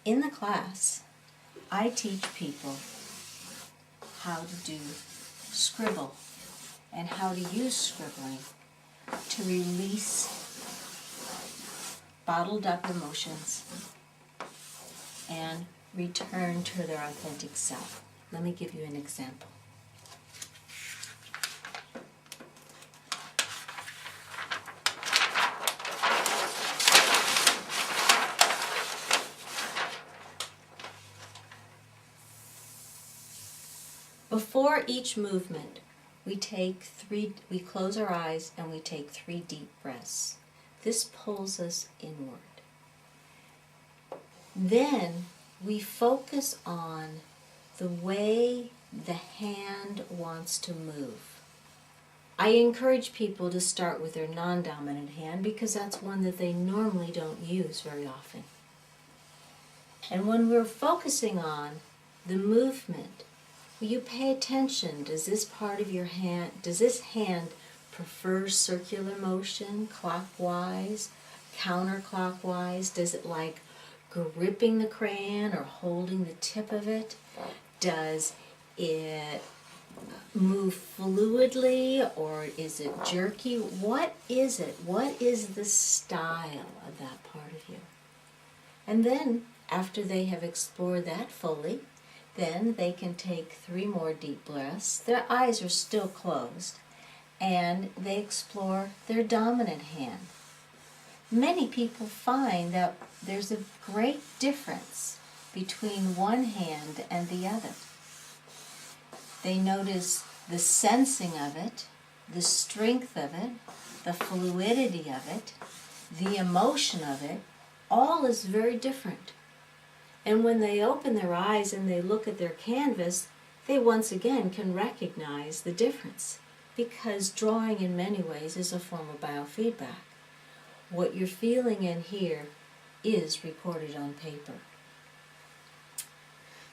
In the class, I teach people how to do Scribble and how to use scribbling to release bottled up emotions and return to their authentic self. Let me give you an example. Before each movement, we close our eyes and we take 3 deep breaths. This pulls us inward. Then we focus on the way the hand wants to move. I encourage people to start with their non-dominant hand because that's one that they normally don't use very often. And when we're focusing on the movement, will you pay attention? Does this hand prefer circular motion, clockwise, counterclockwise? Does it like gripping the crayon or holding the tip of it? Does it move fluidly or is it jerky? What is it? What is the style of that part of you? And then, after they have explored that fully, then they can take 3 more deep breaths. Their eyes are still closed, and they explore their dominant hand. Many people find that there's a great difference between one hand and the other. They notice the sensing of it, the strength of it, the fluidity of it, the emotion of it, all is very different. And when they open their eyes and they look at their canvas, they once again can recognize the difference, because drawing in many ways is a form of biofeedback. What you're feeling in here is recorded on paper.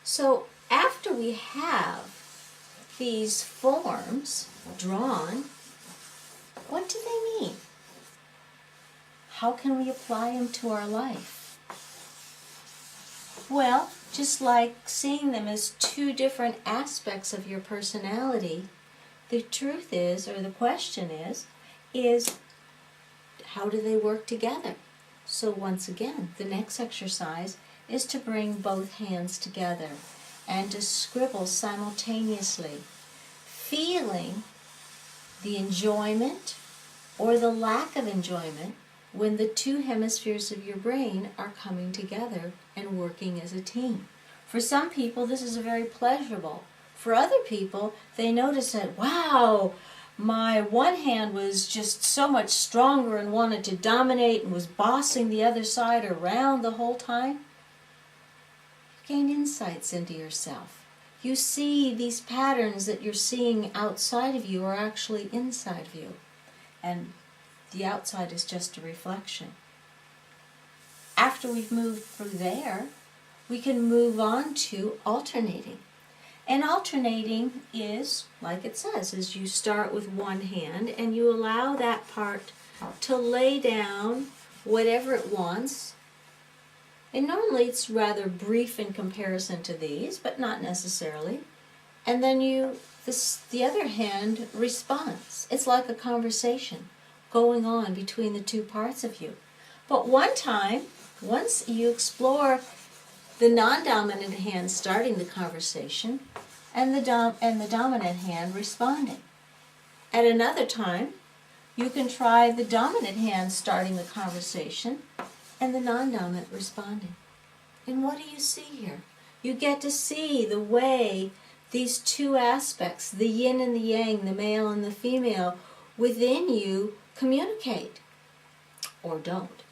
So after we have these forms drawn, what do they mean? How can we apply them to our life? Well, just like seeing them as 2 different aspects of your personality, the truth is, or the question is how do they work together? So once again, the next exercise is to bring both hands together and to scribble simultaneously, feeling the enjoyment or the lack of enjoyment when the 2 hemispheres of your brain are coming together and working as a team. For some people, this is very pleasurable. For other people, they notice that, wow, my one hand was just so much stronger and wanted to dominate and was bossing the other side around the whole time. You gain insights into yourself. You see these patterns that you're seeing outside of you are actually inside of you. And the outside is just a reflection. After we've moved through there, we can move on to alternating. And alternating is, like it says, is you start with one hand and you allow that part to lay down whatever it wants. And normally it's rather brief in comparison to these, but not necessarily. And then the other hand responds. It's like a conversation going on between the 2 parts of you. But once you explore the non-dominant hand starting the conversation and the dominant hand responding. At another time, you can try the dominant hand starting the conversation and the non-dominant responding. And what do you see here? You get to see the way these 2 aspects, the yin and the yang, the male and the female, within you communicate, or don't.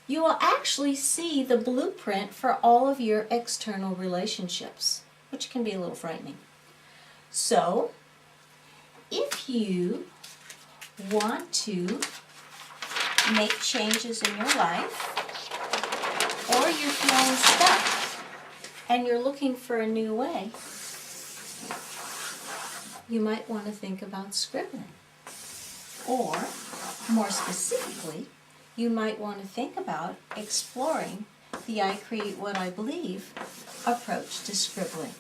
You will actually see the blueprint for all of your external relationships, which can be a little frightening. So, if you want to make changes in your life, or you're feeling stuck and you're looking for a new way, you might want to think about scribbling. Or, more specifically, you might want to think about exploring the I create what I believe approach to scribbling.